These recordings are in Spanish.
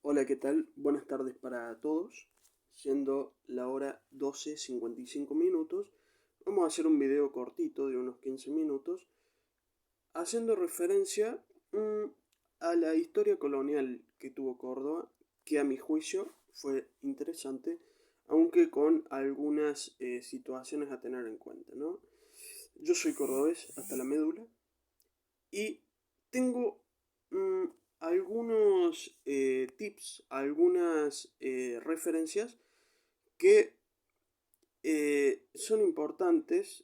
Hola, ¿qué tal? Buenas tardes para todos. Siendo la hora 12:55, vamos a hacer un video cortito de unos 15 minutos haciendo referencia a la historia colonial que tuvo Córdoba, que a mi juicio fue interesante, aunque con algunas situaciones a tener en cuenta, ¿no? Yo soy cordobés hasta la médula y tengo mm, algunos tips, algunas referencias que son importantes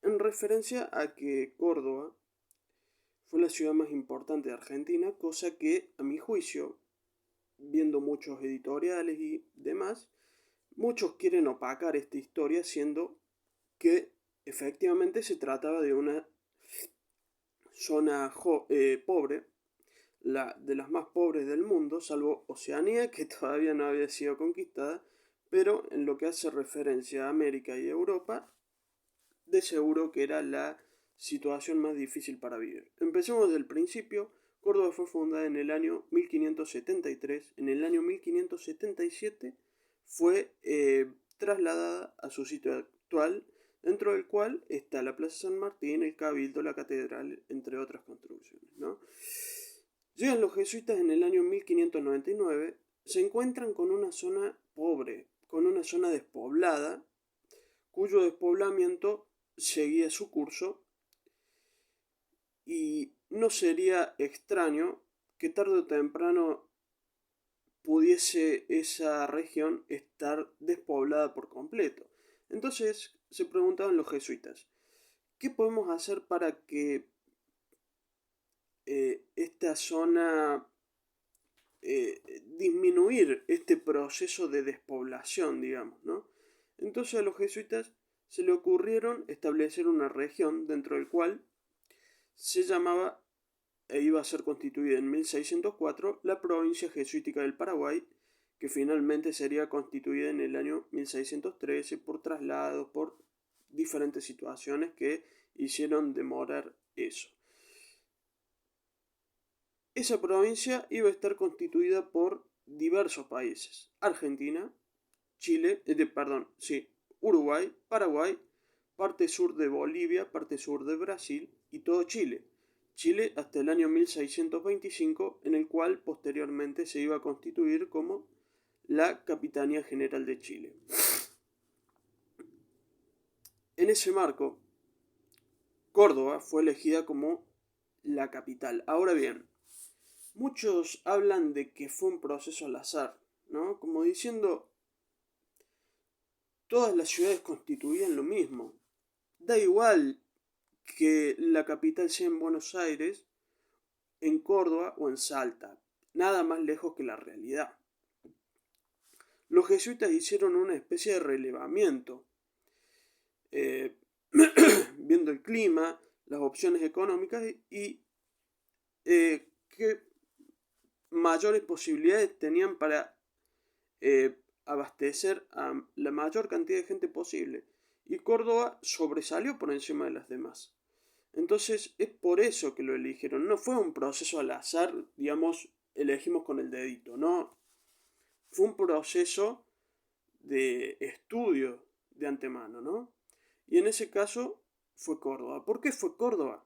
en referencia a que Córdoba fue la ciudad más importante de Argentina, cosa que a mi juicio, viendo muchos editoriales y demás, muchos quieren opacar esta historia siendo que efectivamente se trataba de una zona pobre, de las más pobres del mundo, salvo Oceanía, que todavía no había sido conquistada, pero en lo que hace referencia a América y Europa, de seguro que era la situación más difícil para vivir. Empecemos desde el principio. Córdoba fue fundada en el año 1573. En el año 1577 fue trasladada a su sitio actual, dentro del cual está la Plaza San Martín, el Cabildo, la Catedral, entre otras construcciones, ¿no? Llegan los jesuitas en el año 1599, se encuentran con una zona pobre, con una zona despoblada, cuyo despoblamiento seguía su curso y no sería extraño que tarde o temprano pudiese esa región estar despoblada por completo. Entonces se preguntaban los jesuitas, ¿qué podemos hacer para que esta zona disminuir este proceso de despoblación, digamos, ¿no? Entonces a los jesuitas se le ocurrieron establecer una región dentro del cual se llamaba e iba a ser constituida en 1604 la provincia jesuítica del Paraguay, que finalmente sería constituida en el año 1613 por traslados, por diferentes situaciones que hicieron demorar eso. Esa provincia iba a estar constituida por diversos países: Argentina, Chile, Uruguay, Paraguay, parte sur de Bolivia, parte sur de Brasil y todo Chile. Chile hasta el año 1625, en el cual posteriormente se iba a constituir como la Capitanía General de Chile. En ese marco, Córdoba fue elegida como la capital. Ahora bien, muchos hablan de que fue un proceso al azar, ¿no? Como diciendo, todas las ciudades constituían lo mismo. Da igual que la capital sea en Buenos Aires, en Córdoba o en Salta. Nada más lejos que la realidad. Los jesuitas hicieron una especie de relevamiento, eh, viendo el clima, las opciones económicas y qué mayores posibilidades tenían para abastecer a la mayor cantidad de gente posible. Y Córdoba sobresalió por encima de las demás. Entonces es por eso que lo eligieron. No fue un proceso al azar, digamos, elegimos con el dedito. No, fue un proceso de estudio de antemano, ¿no? Y en ese caso fue Córdoba. ¿Por qué fue Córdoba?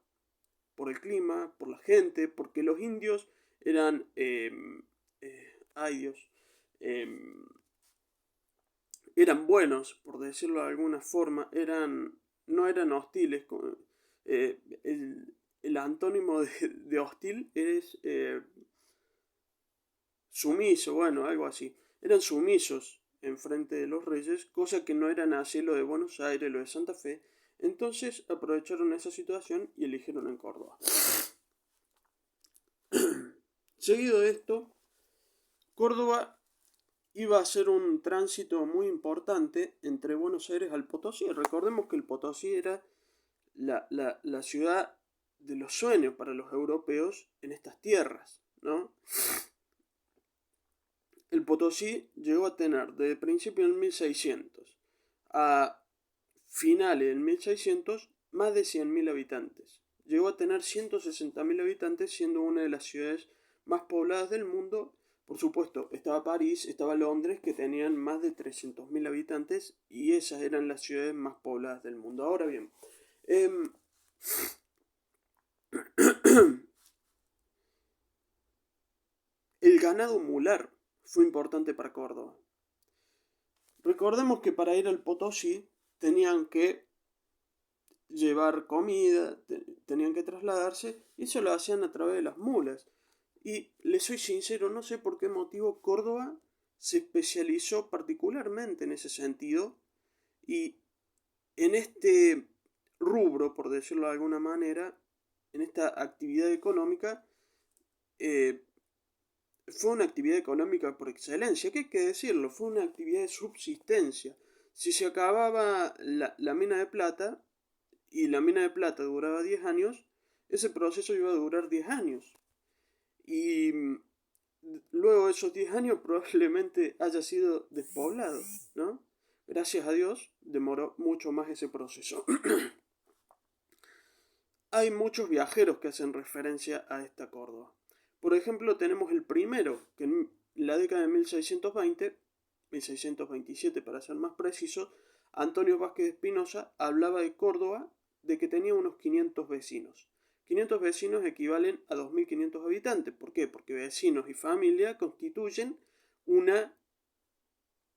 Por el clima, por la gente, porque los indios eran, ay Dios, eh, eran buenos, por decirlo de alguna forma, no eran hostiles. El antónimo de hostil es sumiso, bueno, algo así. Eran sumisos en frente de los reyes, cosa que no eran así lo de Buenos Aires, lo de Santa Fe. Entonces aprovecharon esa situación y eligieron en Córdoba. Seguido de esto, Córdoba iba a ser un tránsito muy importante entre Buenos Aires al Potosí. Recordemos que el Potosí era la ciudad de los sueños para los europeos en estas tierras, ¿no? El Potosí llegó a tener desde principios del 1600 a finales del 1600 más de 100.000 habitantes. Llegó a tener 160.000 habitantes, siendo una de las ciudades más pobladas del mundo, Por supuesto, estaba París, estaba Londres, que tenían más de 300.000 habitantes y esas eran las ciudades más pobladas del mundo. Ahora bien, el ganado mular fue importante para Córdoba. Recordemos que para ir al Potosí tenían que llevar comida, tenían que trasladarse y eso lo hacían a través de las mulas. Y les soy sincero, no sé por qué motivo Córdoba se especializó particularmente en ese sentido y en este rubro, por decirlo de alguna manera, en esta actividad económica, fue una actividad económica por excelencia, que hay que decirlo, fue una actividad de subsistencia. Si se acababa la mina de plata, y la mina de plata duraba 10 años, ese proceso iba a durar 10 años. Y luego de esos 10 años probablemente haya sido despoblado, ¿no? Gracias a Dios demoró mucho más ese proceso. Hay muchos viajeros que hacen referencia a esta Córdoba. Por ejemplo, tenemos el primero, que en la década de 1620, 1627 para ser más preciso, Antonio Vázquez de Espinosa hablaba de Córdoba de que tenía unos 500 vecinos. 500 vecinos equivalen a 2.500 habitantes. ¿Por qué? Porque vecinos y familia constituyen una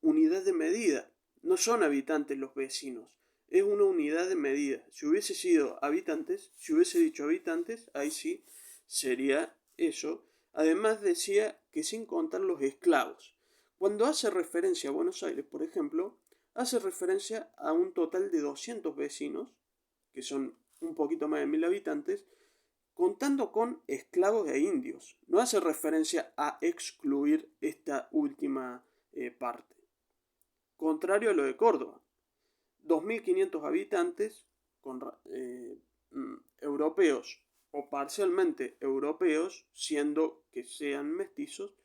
unidad de medida. No son habitantes los vecinos, es una unidad de medida. Si hubiese sido habitantes, si hubiese dicho habitantes, ahí sí sería eso. Además decía que sin contar los esclavos. Cuando hace referencia a Buenos Aires, por ejemplo, hace referencia a un total de 200 vecinos, que son un poquito más de 1.000 habitantes, contando con esclavos e indios. No hace referencia a excluir esta última parte. Contrario a lo de Córdoba. 2.500 habitantes con, europeos o parcialmente europeos, siendo que sean mestizos,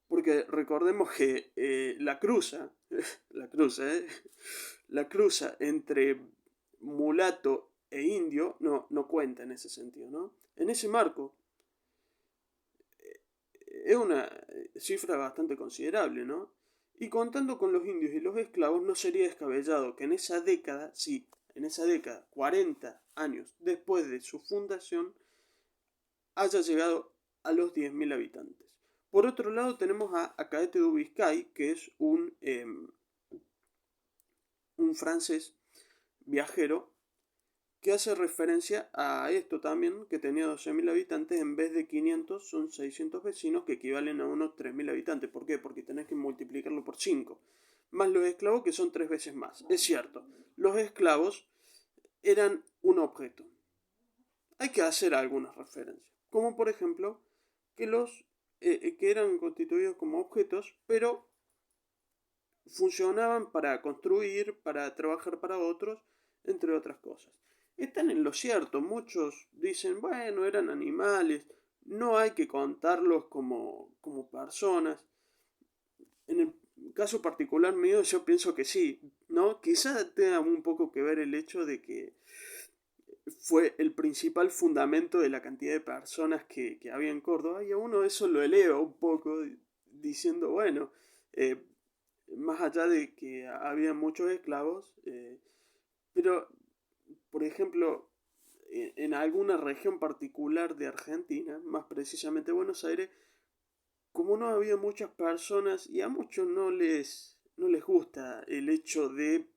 porque recordemos que la cruza entre mulato e indio no cuenta en ese sentido, ¿no? En ese marco es una cifra bastante considerable, ¿no? Y contando con los indios y los esclavos, no sería descabellado que en esa década, sí, en esa década, 40 años después de su fundación, haya llegado a los 10.000 habitantes. Por otro lado tenemos a Caete du Biscay, que es un francés viajero que hace referencia a esto también, que tenía 12.000 habitantes, en vez de 500 son 600 vecinos, que equivalen a unos 3.000 habitantes. ¿Por qué? Porque tenés que multiplicarlo por 5. Más los esclavos, que son 3 veces más. Es cierto, los esclavos eran un objeto. Hay que hacer algunas referencias. Como por ejemplo, que eran constituidos como objetos, pero funcionaban para construir, para trabajar para otros, entre otras cosas. Están en lo cierto, muchos dicen, bueno, eran animales, no hay que contarlos como personas. En el caso particular mío yo pienso que sí, ¿no? Quizá tenga un poco que ver el hecho de que fue el principal fundamento de la cantidad de personas que había en Córdoba, y a uno eso lo eleva un poco diciendo, bueno, más allá de que había muchos esclavos, pero por ejemplo, en alguna región particular de Argentina, más precisamente Buenos Aires, como no había muchas personas y a muchos no les gusta el hecho de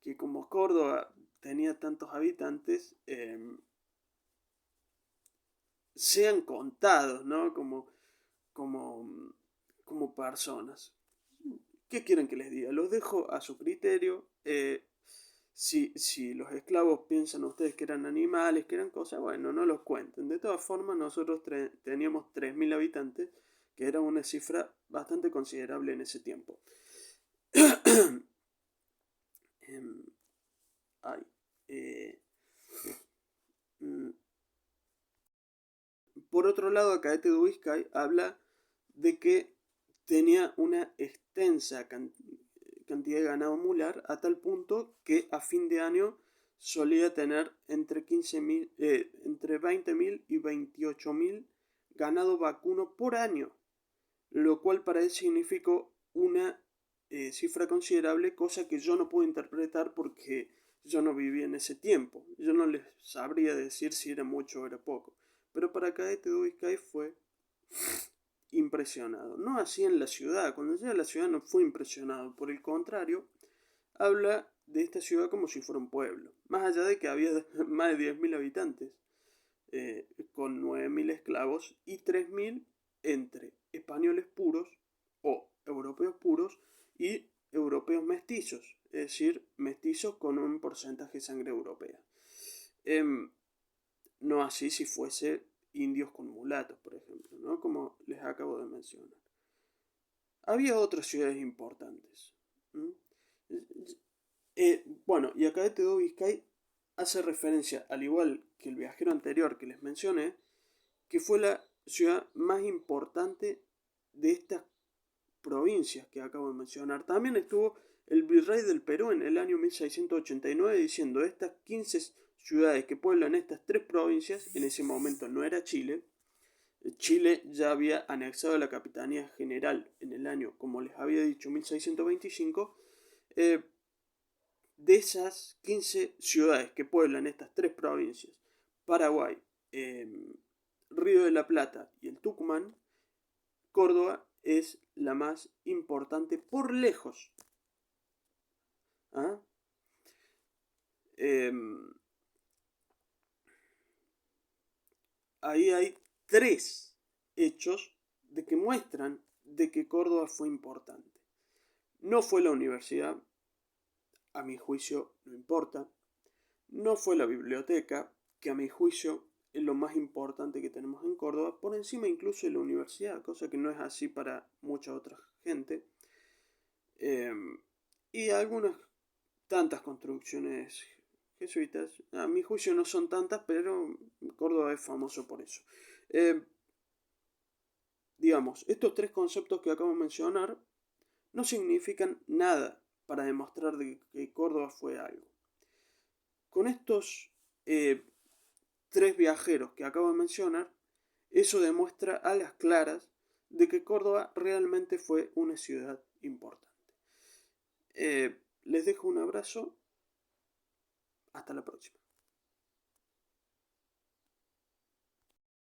que como Córdoba tenía tantos habitantes, sean contados, ¿no? Como personas. ¿Qué quieren que les diga? Los dejo a su criterio. Si los esclavos piensan ustedes que eran animales, que eran cosas, bueno, no los cuenten. De todas formas, nosotros teníamos 3.000 habitantes, que era una cifra bastante considerable en ese tiempo. Ay, por otro lado, Caete du Biscay habla de que tenía una extensa cantidad de ganado mular, a tal punto que a fin de año solía tener entre 20.000 y 28.000 ganado vacuno por año. lo cual para él significó una cifra considerable, cosa que yo no puedo interpretar porque yo no viví en ese tiempo. Yo no les sabría decir si era mucho o era poco. Pero para Cadete de Vizcay fue impresionado. No así en la ciudad. Cuando llega a la ciudad no fue impresionado. Por el contrario, habla de esta ciudad como si fuera un pueblo. Más allá de que había más de 10.000 habitantes, con 9.000 esclavos y 3.000 entre españoles puros o europeos puros y europeos mestizos, es decir, mestizos con un porcentaje de sangre europea. No así si fuese indios con mulatos, por ejemplo, ¿no? Como les acabo de mencionar. Había otras ciudades importantes. Bueno, y acá Cadete Vizcay hace referencia, al igual que el viajero anterior que les mencioné, que fue la ciudad más importante de estas provincias que acabo de mencionar. También estuvo el virrey del Perú en el año 1689 diciendo: estas 15 ciudades que pueblan estas tres provincias, en ese momento no era Chile. Chile ya había anexado la Capitanía General en el año, como les había dicho, 1625. De esas 15 ciudades que pueblan estas tres provincias, Paraguay, Río de la Plata y el Tucumán, Córdoba es la más importante por lejos. ¿Ah? Ahí hay 3 hechos de que muestran de que Córdoba fue importante. No fue la universidad, a mi juicio no importa. No fue la biblioteca, que a mi juicio es lo más importante que tenemos en Córdoba, por encima incluso de la universidad, cosa que no es así para mucha otra gente. Y algunas tantas construcciones jesuitas, a mi juicio no son tantas, pero Córdoba es famoso por eso. Digamos, estos 3 conceptos que acabo de mencionar no significan nada para demostrar de que Córdoba fue algo. Con estos 3 viajeros que acabo de mencionar, eso demuestra a las claras de que Córdoba realmente fue una ciudad importante. Les dejo un abrazo. Hasta la próxima.